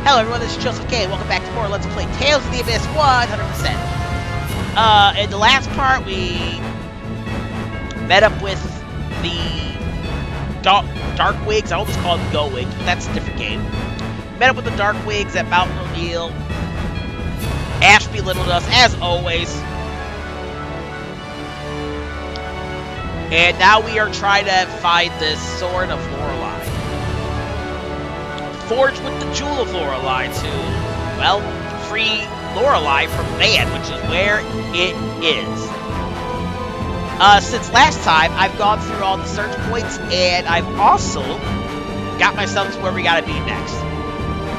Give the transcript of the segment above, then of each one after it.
Hello everyone, this is Joseph K. Welcome back to more Let's Play Tales of the Abyss 100%. In the last part, we met up with the Dark Wigs. I almost called them Go Wigs, but that's a different game. Met up with the Dark Wigs at Mount O'Neill. Ash belittled us, as always. And now we are trying to find this Sword of Lorelei. Forged with the Jewel of Lorelei to, well, free Lorelei from ban, which is where it is. Since last time, I've gone through all the search points, and I've also got myself to where we gotta be next.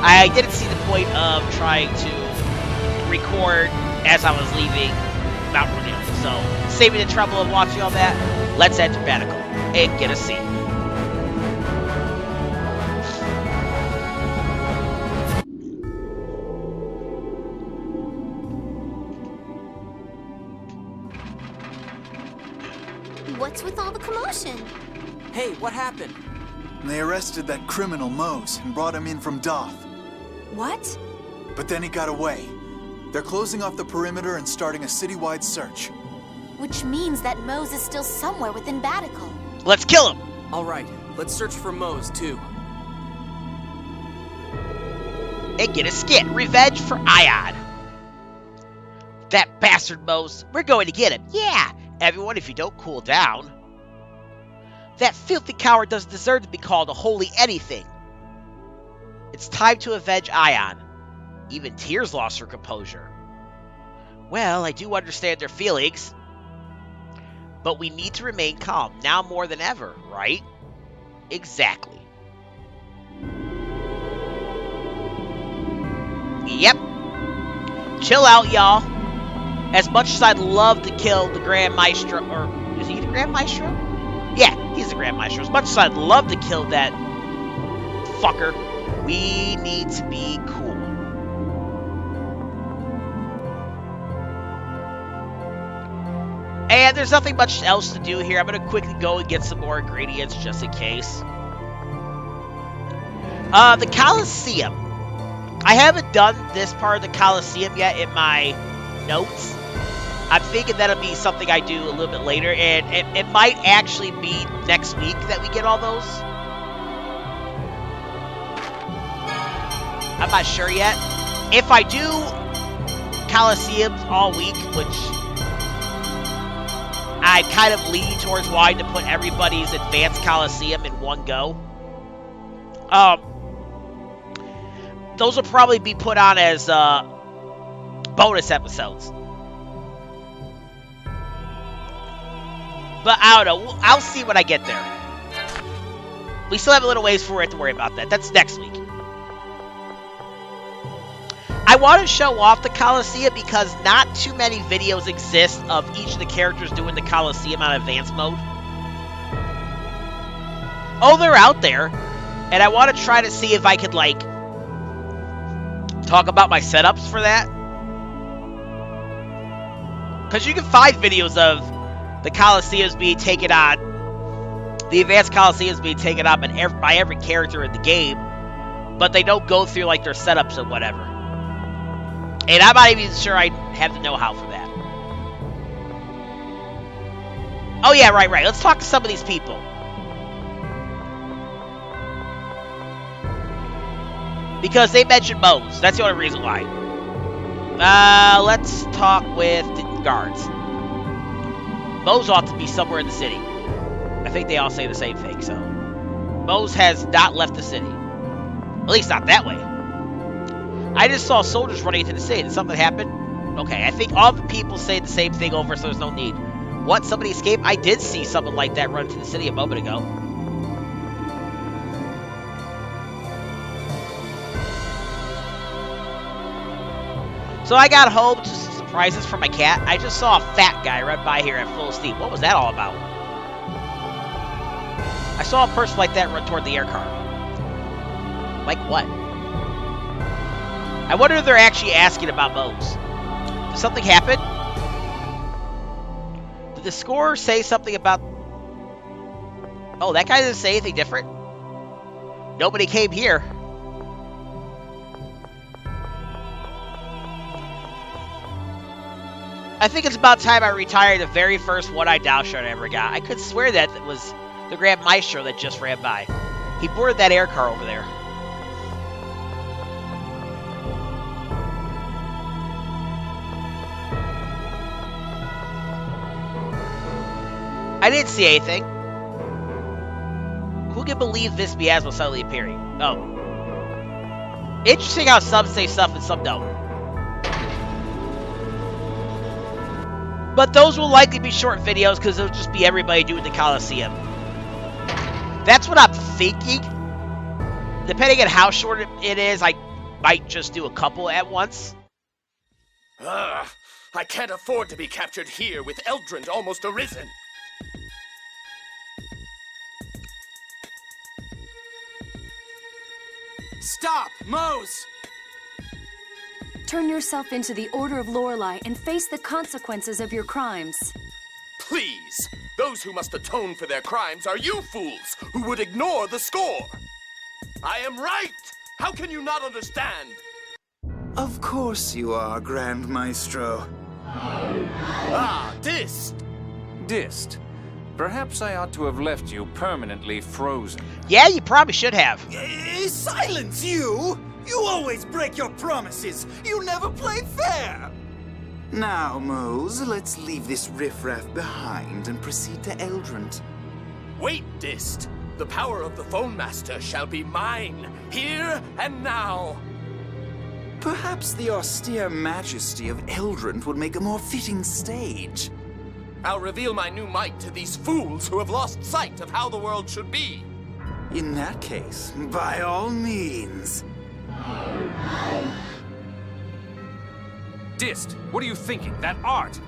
I didn't see the point of trying to record as I was leaving Mount O'Neill, so save me the trouble of watching all that. Let's enter Baticul and get a seat. What's with all the commotion? Hey, what happened? They arrested that criminal Mohs and brought him in from Doth. What? But then he got away. They're closing off the perimeter and starting a citywide search. Which means that Mohs is still somewhere within Badaq. Let's kill him! Alright, let's search for Mohs, too. And get a skit. Revenge for Ion. That bastard Mohs. We're going to get him. Yeah! Everyone, if you don't cool down. That filthy coward doesn't deserve to be called a holy anything. It's time to avenge Ion. Even Tears lost her composure. Well, I do understand their feelings. But we need to remain calm, now more than ever, right? Exactly. Yep. Chill out, y'all. As much as I'd love to kill the Grand Maestro, or is he the Grand Maestro? Yeah, he's the Grand Maestro. As much as I'd love to kill that fucker, we need to be cool. And there's nothing much else to do here. I'm going to quickly go and get some more ingredients just in case. The Colosseum. I haven't done this part of the Colosseum yet in my notes. I'm thinking that'll be something I do a little bit later, and it might actually be next week that we get all those. I'm not sure yet. If I do Colosseums all week, which I kind of lean towards wanting to put everybody's advanced Colosseum in one go. Those will probably be put on as bonus episodes. But I don't know. I'll see when I get there. We still have a little ways for it to worry about that. That's next week. I want to show off the Colosseum because not too many videos exist of each of the characters doing the Colosseum on advanced mode. Oh, they're out there. And I want to try to see if I could, like, talk about my setups for that. Because you can find videos of the Colosseums being taken on, the advanced Colosseums being taken on by every character in the game, but they don't go through, like, their setups and whatever. And I'm not even sure I have the know-how for that. Oh yeah, right. Let's talk to some of these people. Because they mentioned Mohs. That's the only reason why. Let's talk with the guards. Mohs ought to be somewhere in the city. I think they all say the same thing, so. Mohs has not left the city. At least not that way. I just saw soldiers running into the city. Did something happen? Okay, I think all the people say the same thing over, so there's no need. What? Somebody escaped? I did see something like that run into the city a moment ago. So I got home to some surprises for my cat. I just saw a fat guy run by here at full steam. What was that all about? I saw a person like that run toward the air car. Like what? I wonder if they're actually asking about Mohs. Did something happen? Did the score say something about... Oh, that guy didn't say anything different. Nobody came here. I think it's about time I retired the very first one-eyed Dow shard I ever got. I could swear that it was the Grand Maestro that just ran by. He boarded that air car over there. I didn't see anything. Who can believe this miasma suddenly appearing? Oh. Interesting how some say stuff and some don't. But those will likely be short videos because it'll just be everybody doing the Coliseum. That's what I'm thinking. Depending on how short it is, I might just do a couple at once. I can't afford to be captured here with Eldrant almost arisen. Stop! Mohs! Turn yourself into the Order of Lorelei and face the consequences of your crimes. Please! Those who must atone for their crimes are you fools who would ignore the score! I am right! How can you not understand? Of course you are, Grand Maestro. Ah, Dist! Dist. Perhaps I ought to have left you permanently frozen. Yeah, you probably should have. Silence you! You always break your promises. You never play fair. Now, Mohs, let's leave this riffraff behind and proceed to Eldrant. Wait, Dist! The power of the Fon Master shall be mine, here and now! Perhaps the austere majesty of Eldrant would make a more fitting stage. I'll reveal my new might to these fools who have lost sight of how the world should be. In that case, by all means. Dist, what are you thinking? That art!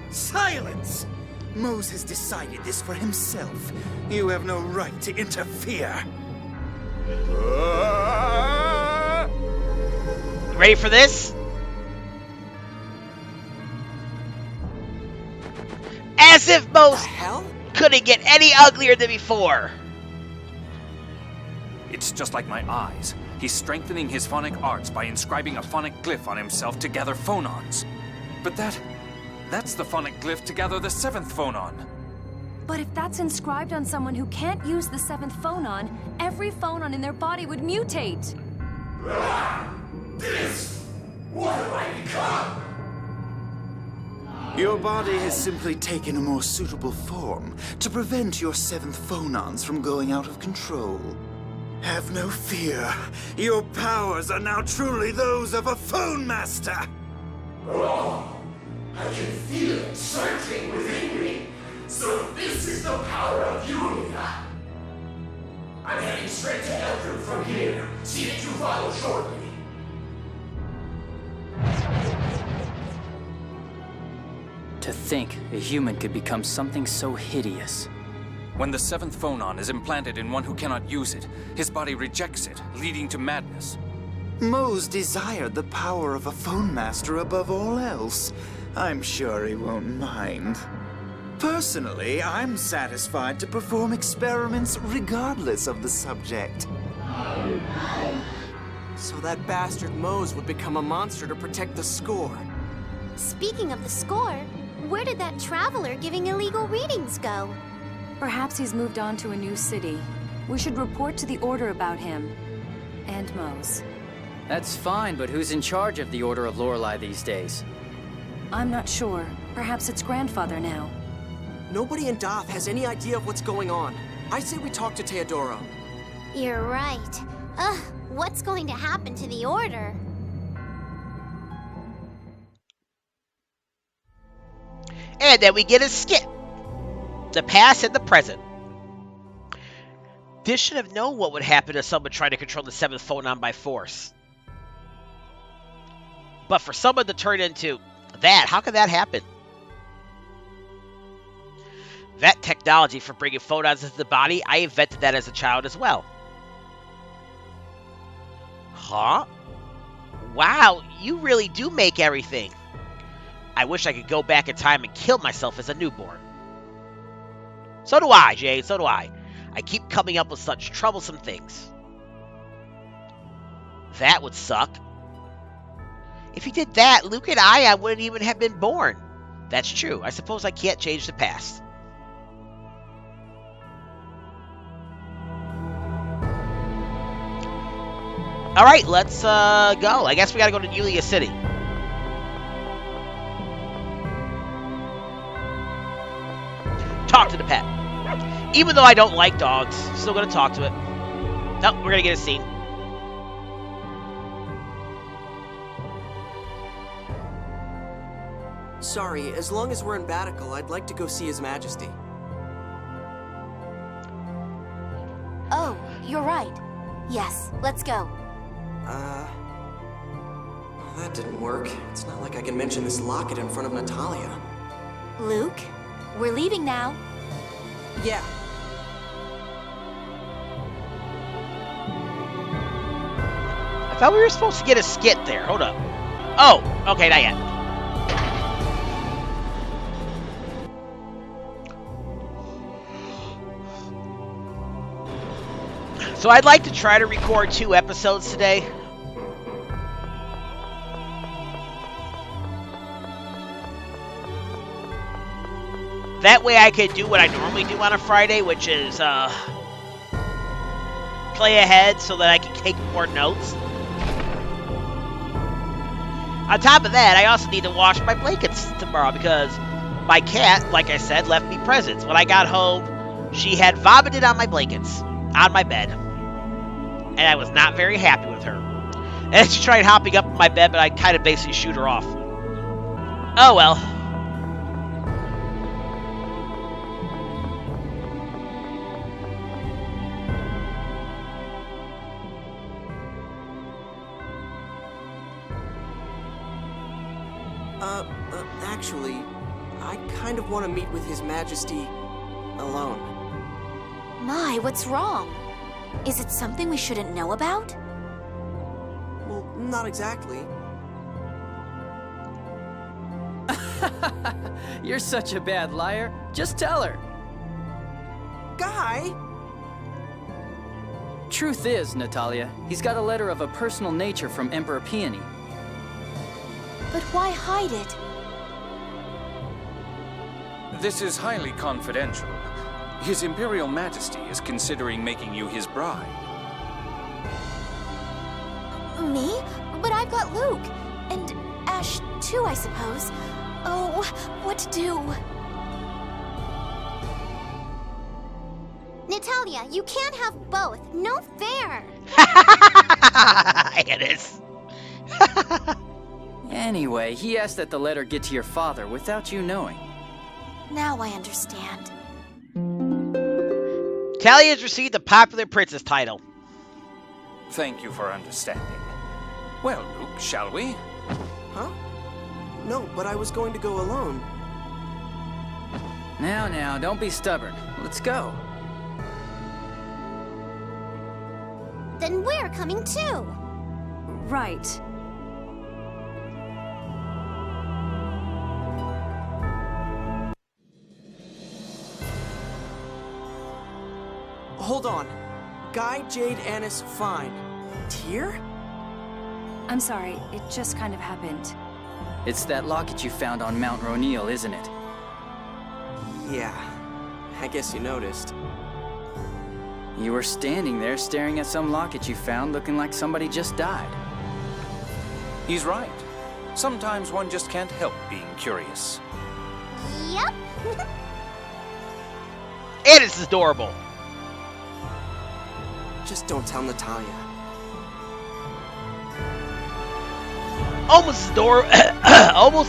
Silence! Mohs has decided this for himself. You have no right to interfere. Ready for this? As if most couldn't get any uglier than before. It's just like my eyes. He's strengthening his phonic arts by inscribing a phonic glyph on himself to gather phonons. But that's the phonic glyph to gather the 7th phonon. But if that's inscribed on someone who can't use the 7th phonon, every phonon in their body would mutate. This! What have I become? Your body has simply taken a more suitable form to prevent your 7th phonons from going out of control. Have no fear. Your powers are now truly those of a Fon Master. Oh, I can feel it surging within me. So this is the power of Yulia. I'm heading straight to Eldrant from here. See that you follow shortly. To think a human could become something so hideous. When the 7th phonon is implanted in one who cannot use it, his body rejects it, leading to madness. Mohs desired the power of a Fon Master above all else. I'm sure he won't mind. Personally, I'm satisfied to perform experiments regardless of the subject. So that bastard Mohs would become a monster to protect the score. Speaking of the score, where did that traveler giving illegal readings go? Perhaps he's moved on to a new city. We should report to the Order about him. And Mohs. That's fine, but who's in charge of the Order of Lorelei these days? I'm not sure. Perhaps it's grandfather now. Nobody in Doth has any idea of what's going on. I say we talk to Teodoro. You're right. Ugh, what's going to happen to the Order? And then we get a skit. The past and the present. This should have known what would happen to someone trying to control the 7th phonon by force. But for someone to turn into that, how could that happen? That technology for bringing phonons into the body, I invented that as a child as well. Huh? Wow, you really do make everything. I wish I could go back in time and kill myself as a newborn. So do I, Jade, so do I. I keep coming up with such troublesome things. That would suck. If he did that, Luke and I wouldn't even have been born. That's true. I suppose I can't change the past. Alright, let's go. I guess we gotta go to Yulia City. Talk to the pet. Even though I don't like dogs, still gonna talk to it. Nope, we're gonna get a scene. Sorry, as long as we're in Baticul, I'd like to go see His Majesty. Oh, you're right. Yes, let's go. Well, that didn't work. It's not like I can mention this locket in front of Natalia. Luke, we're leaving now. Yeah. I thought we were supposed to get a skit there. Hold up. Oh, okay, not yet. So I'd like to try to record 2 episodes today. That way I could do what I normally do on a Friday, which is play ahead so that I can take more notes. On top of that, I also need to wash my blankets tomorrow because my cat, like I said, left me presents. When I got home, she had vomited on my blankets, on my bed. And I was not very happy with her. And she tried hopping up on my bed, but I kind of basically shoot her off. Oh well. Actually, I kind of want to meet with His Majesty alone. My, what's wrong? Is it something we shouldn't know about? Well, not exactly. You're such a bad liar. Just tell her. Guy! Truth is, Natalia, he's got a letter of a personal nature from Emperor Peony. But why hide it? This is highly confidential. His Imperial Majesty is considering making you his bride. Me? But I've got Luke. And Ash, too, I suppose. Oh, what to do? Natalia, you can't have both. No fair. It is. Anyway, he asked that the letter get to your father without you knowing. Now I understand. Talia has received the popular princess title. Thank you for understanding. Well, Luke, shall we? Huh? No, but I was going to go alone. Now, don't be stubborn. Let's go. Then we're coming too. Right. Hold on. Guy, Jade, Anise, fine. Tyr? I'm sorry, it just kind of happened. It's that locket you found on Mount Roneal, isn't it? Yeah. I guess you noticed. You were standing there staring at some locket you found looking like somebody just died. He's right. Sometimes one just can't help being curious. Yep. Anise is adorable. Just don't tell Natalia. Almost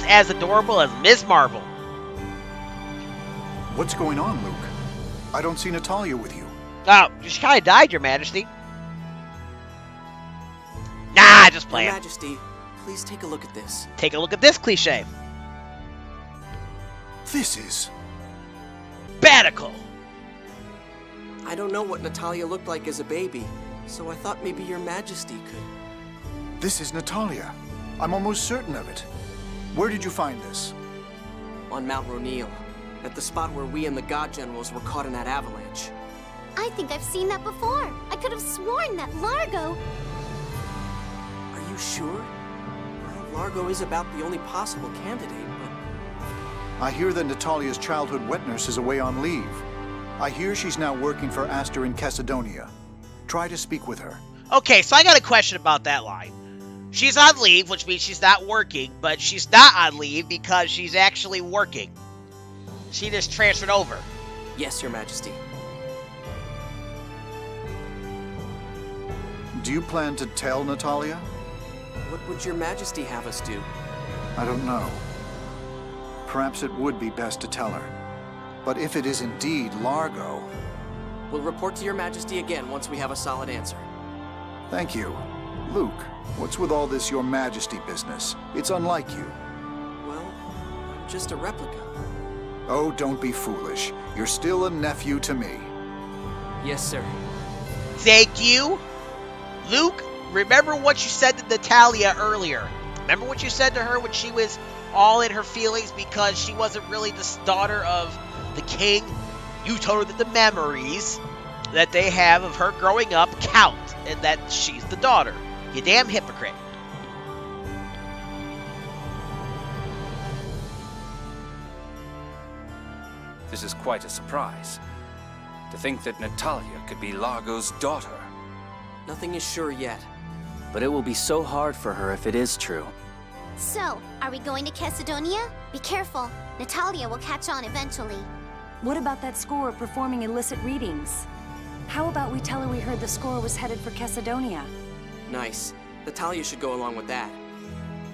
as adorable as Ms. Marvel. What's going on, Luke? I don't see Natalia with you. Oh, she kind of died, Your Majesty. Nah, just Your playing. Majesty, please take a look at this. Take a look at this cliche. This is... Baticul. I don't know what Natalia looked like as a baby, so I thought maybe Your Majesty could. This is Natalia. I'm almost certain of it. Where did you find this? On Mount Roneal, at the spot where we and the God Generals were caught in that avalanche. I think I've seen that before. I could have sworn that Largo... Are you sure? Well, Largo is about the only possible candidate, but... I hear that Natalia's childhood wet nurse is away on leave. I hear she's now working for Aster in Chesedonia. Try to speak with her. Okay, so I got a question about that line. She's on leave, which means she's not working, but she's not on leave because she's actually working. She just transferred over. Yes, Your Majesty. Do you plan to tell Natalia? What would Your Majesty have us do? I don't know. Perhaps it would be best to tell her. But if it is indeed Largo... We'll report to Your Majesty again once we have a solid answer. Thank you. Luke, what's with all this Your Majesty business? It's unlike you. Well, I'm just a replica. Oh, don't be foolish. You're still a nephew to me. Yes, sir. Thank you. Luke, remember what you said to Natalia earlier. Remember what you said to her when she was all in her feelings because she wasn't really the daughter of the king? You told her that the memories that they have of her growing up count and that she's the daughter. You damn hypocrite. This is quite a surprise. To think that Natalia could be Largo's daughter. Nothing is sure yet. But it will be so hard for her if it is true. So, are we going to Chesedonia? Be careful. Natalia will catch on eventually. What about that scorer performing illicit readings? How about we tell her we heard the scorer was headed for Chesedonia? Nice. Natalia should go along with that.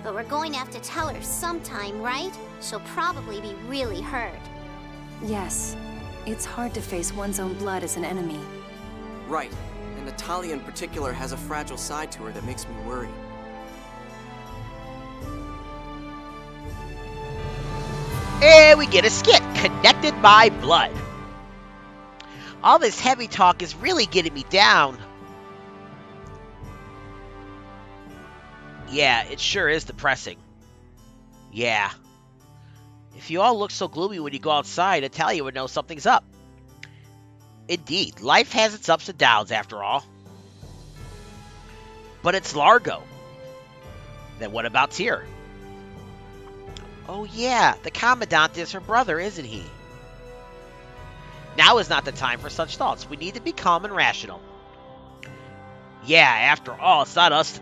But we're going to have to tell her sometime, right? She'll probably be really hurt. Yes. It's hard to face one's own blood as an enemy. Right. And Natalia in particular has a fragile side to her that makes me worry. And we get a skit, Connected by Blood. All this heavy talk is really getting me down. Yeah, it sure is depressing. Yeah. If you all look so gloomy when you go outside, Natalia would know something's up. Indeed, life has its ups and downs after all. But it's Largo. Then what about Tyr? Oh yeah, the Commandant is her brother, isn't he? Now is not the time for such thoughts. We need to be calm and rational. Yeah, after all, it's not us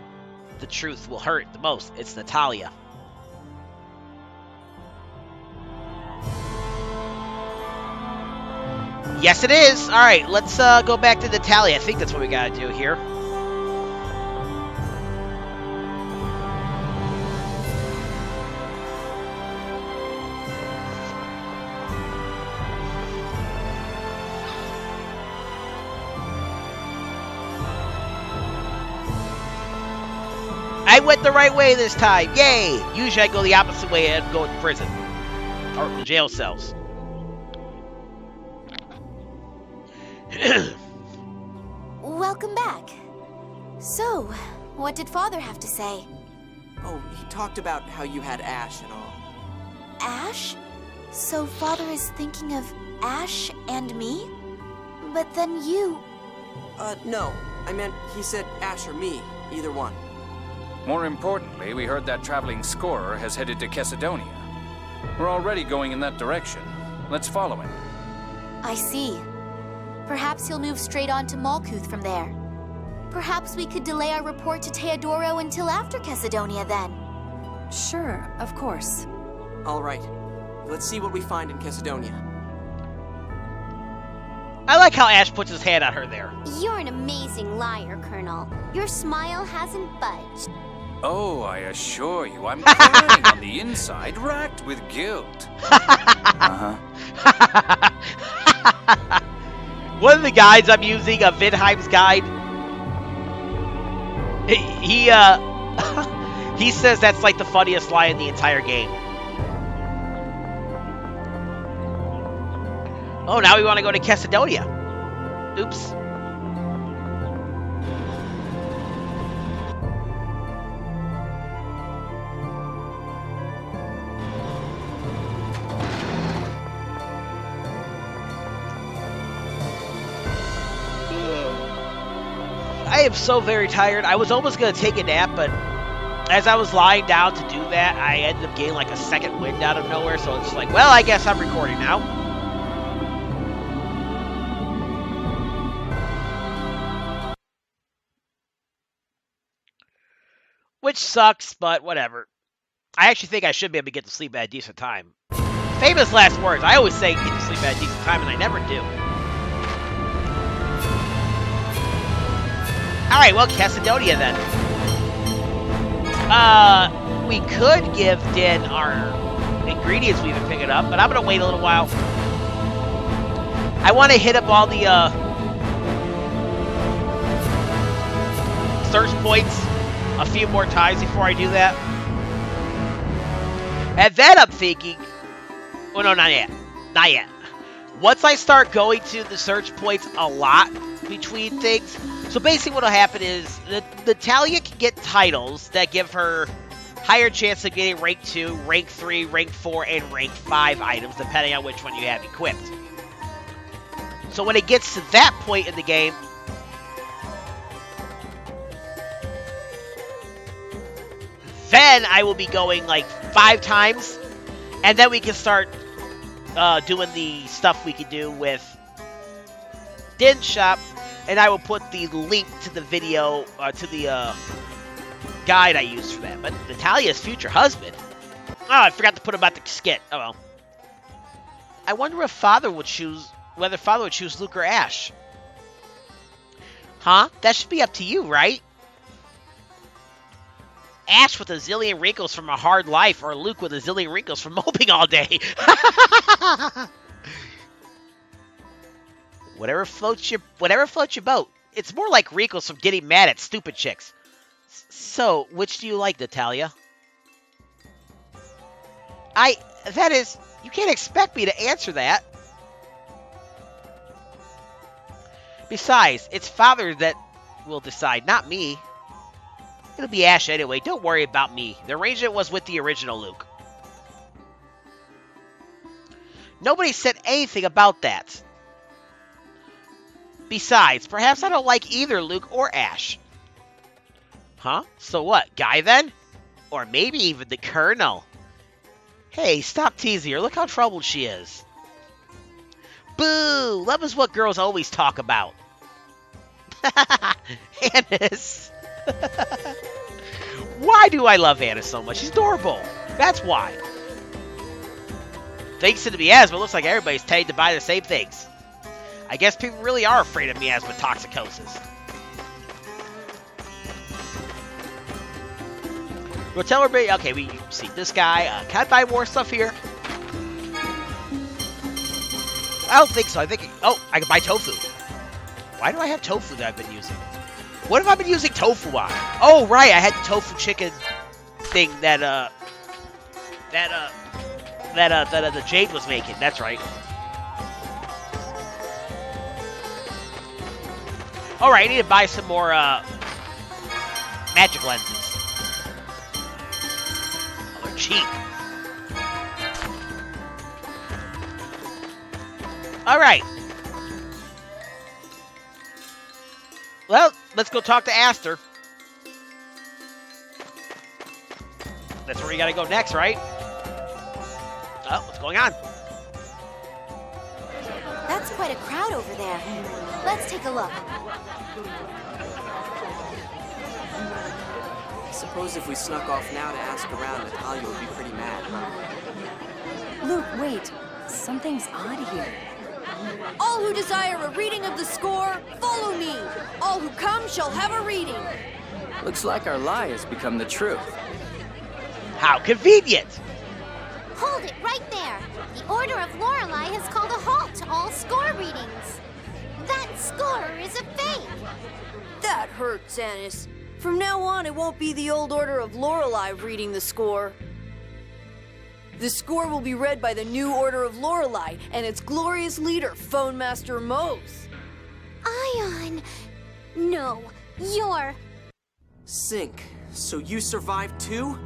the truth will hurt the most. It's Natalia. Yes, it is. Alright, let's go back to Natalia. I think that's what we gotta do here. I went the right way this time. Yay! Usually I go the opposite way and go to prison. Or the jail cells. Welcome back. So, what did Father have to say? Oh, he talked about how you had Ash and all. Ash? So Father is thinking of Ash and me? But then you... No. I meant he said Ash or me. Either one. More importantly, we heard that traveling scorer has headed to Chesedonia. We're already going in that direction. Let's follow him. I see. Perhaps he'll move straight on to Malkuth from there. Perhaps we could delay our report to Teodoro until after Chesedonia then. Sure, of course. All right. Let's see what we find in Chesedonia. I like how Ash puts his hand on her there. You're an amazing liar, Colonel. Your smile hasn't budged. Oh, I assure you, I'm crying on the inside, racked with guilt. One of the guides I'm using, Vidheim's guide, he says that's like the funniest line in the entire game. Oh, now we want to go to Chesedonia. Oops. I am so very tired. I was almost going to take a nap, but as I was lying down to do that, I ended up getting like a second wind out of nowhere, so it's like, well, I guess I'm recording now. Which sucks, but whatever. I actually think I should be able to get to sleep at a decent time. Famous last words. I always say get to sleep at a decent time, and I never do. Alright, well, Chesedonia then. We could give Din our ingredients we've been picking up, but I'm going to wait a little while. I want to hit up all the search points a few more times before I do that. And then I'm thinking, oh no, not yet. Not yet. Once I start going to the search points a lot between things, so basically what will happen is Natalia can get titles that give her higher chance of getting rank 2, rank 3, rank 4, and rank 5 items, depending on which one you have equipped. So when it gets to that point in the game, then I will be going like 5 times, and then we can start doing the stuff we can do with Din's shop, and I will put the link to the video, to the guide I used for that. But Natalia's future husband. Oh, I forgot to put about the skit. Oh well. I wonder if Father would choose, whether Father would choose Luke or Ash. Huh? That should be up to you, right? Ash with a zillion wrinkles from a hard life, or Luke with a zillion wrinkles from moping all day. Whatever floats your boat. It's more like wrinkles from getting mad at stupid chicks. So, which do you like, Natalia? That is, you can't expect me to answer that. Besides, it's Father that will decide, not me. It'll be Ash anyway. Don't worry about me. The arrangement was with the original Luke. Nobody said anything about that. Besides, perhaps I don't like either Luke or Ash. Huh? So what? Guy then? Or maybe even the Colonel? Hey, stop teasing her. Look how troubled she is. Boo! Love is what girls always talk about. Anise. Why do I love Anise so much? She's adorable. That's why. Thanks to the miasma, it looks like everybody's tending to buy the same things. I guess people really are afraid of miasma toxicosis. We'll tell everybody, okay, we see this guy. Can I buy more stuff here? I don't think so. I think, oh, I can buy tofu. Why do I have tofu that I've been using? What have I been using tofu on? Oh, right, I had the tofu chicken thing that the Jade was making. That's right. All right, I need to buy some more magic lenses. Oh, they're cheap. All right. Well, let's go talk to Aster. That's where you gotta go next, right? Oh, what's going on? That's quite a crowd over there. Let's take a look. I suppose if we snuck off now to ask around, Natalia would be pretty mad. Luke, wait. Something's odd here. All who desire a reading of the score, follow me. All who come shall have a reading. Looks like our lie has become the truth. How convenient! Hold it right there. The Order of Lorelei has called a halt to all score readings. That score is a fake. That hurts, Anise. From now on, it won't be the old Order of Lorelei reading the score. The score will be read by the new Order of Lorelei and its glorious leader, Fon Master Mohs. Ion! No, you're... Sync, so you survived too?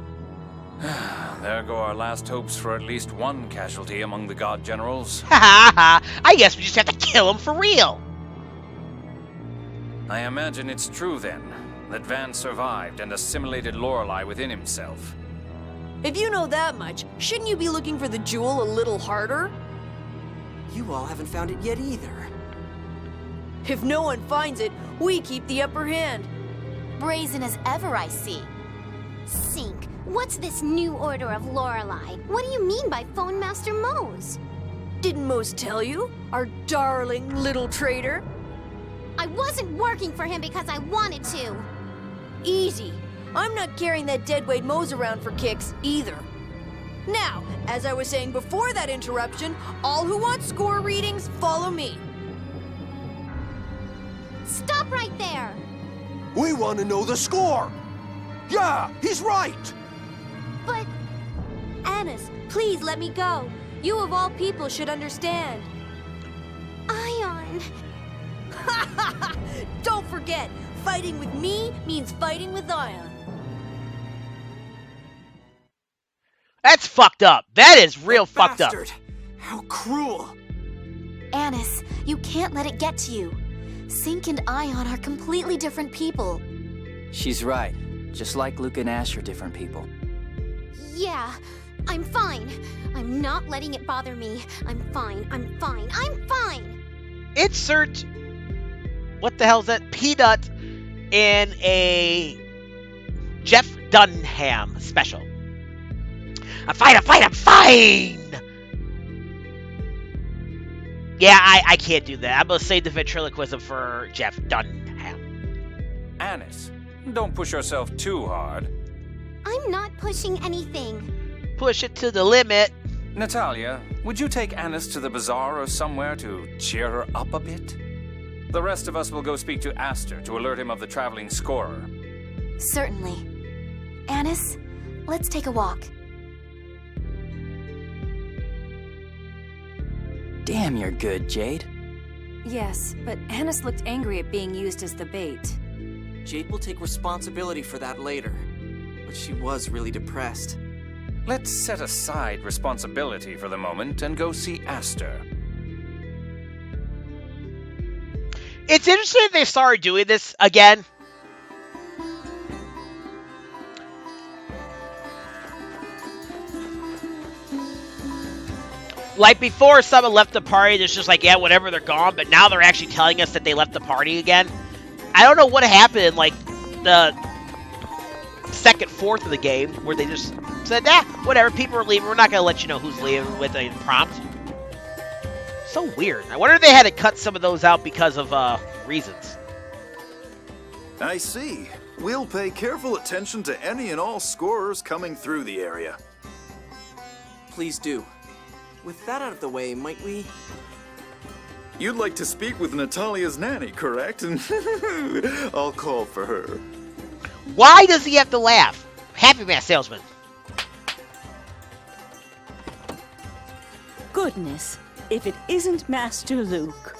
There go our last hopes for at least one casualty among the god generals. Ha ha ha! I guess we just have to kill him for real! I imagine it's true then. that Van survived and assimilated Lorelei within himself. If you know that much, shouldn't you be looking for the jewel a little harder? You all haven't found it yet either. If no one finds it, we keep the upper hand. Brazen as ever, I see. Sink, what's this new order of Lorelei? What do you mean by Fon Master Mohs? Didn't Mohs tell you? Our darling little traitor? I wasn't working for him because I wanted to. Easy. I'm not carrying that deadweight Mohs around for kicks, either. Now, as I was saying before that interruption, all who want score readings, follow me. Stop right there! We want to know the score! Yeah, he's right! But... Anise, please let me go. You of all people should understand. Ion... Don't forget, fighting with me means fighting with Ion. That's fucked up. That is real fucked up. How cruel. Anise, you can't let it get to you. Sink and Ion are completely different people. She's right. Just like Luke and Ash are different people. Yeah, I'm fine. I'm not letting it bother me. I'm fine, I'm fine, I'm fine! Insert... What the hell is that? Peanut in a Jeff Dunham special. I'm fine, I'm fine, I'm fine! Yeah, I can't do that. I'm gonna save the ventriloquism for Jeff Dunham. Anise, don't push yourself too hard. I'm not pushing anything. Push it to the limit. Natalia, would you take Anise to the bazaar or somewhere to cheer her up a bit? The rest of us will go speak to Aster to alert him of the traveling scorer. Certainly. Anise, let's take a walk. Damn, you're good, Jade. Yes, but Anise looked angry at being used as the bait. Jade will take responsibility for that later. But she was really depressed. Let's set aside responsibility for the moment and go see Aster. It's interesting they started doing this again. Like before, someone left the party, it's just like, yeah, whatever, they're gone. But now they're actually telling us that they left the party again. I don't know what happened in, like, the second fourth of the game, where they just said, whatever, people are leaving. We're not going to let you know who's leaving with a prompt. So weird. I wonder if they had to cut some of those out because of reasons. I see. We'll pay careful attention to any and all scorers coming through the area. Please do. With that out of the way, might we... You'd like to speak with Natalia's nanny, correct? I'll call for her. Why does he have to laugh? Happy Man Salesman. Goodness, if it isn't Master Luke.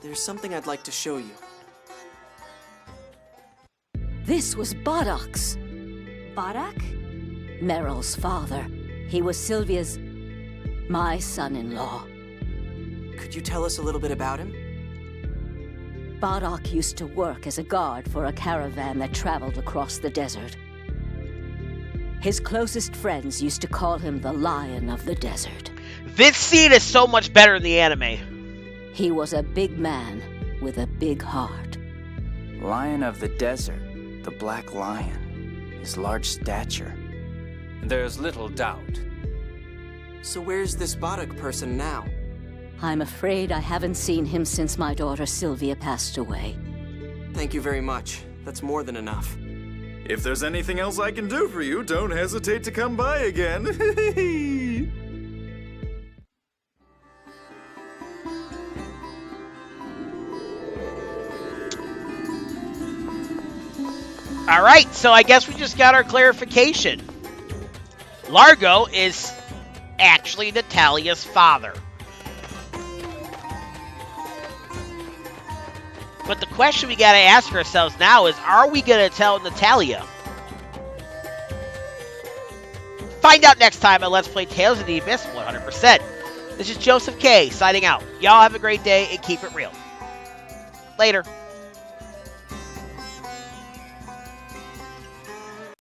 There's something I'd like to show you. This was Badaq's. Badaq? Meryl's father. He was Sylvia's... my son-in-law. Could you tell us a little bit about him? Badaq used to work as a guard for a caravan that traveled across the desert. His closest friends used to call him the Lion of the Desert. This scene is so much better in the anime. He was a big man with a big heart. Lion of the Desert, the Black Lion, his large stature. There's little doubt. So where's this Badaq person now? I'm afraid I haven't seen him since my daughter Sylvia passed away. Thank you very much. That's more than enough. If there's anything else I can do for you, don't hesitate to come by again. Alright, so I guess we just got our clarification. Largo is actually Natalia's father. But the question we gotta ask ourselves now is, are we gonna tell Natalia? Find out next time on Let's Play Tales of the Abyss 100%. This is Joseph K. signing out. Y'all have a great day and keep it real. Later.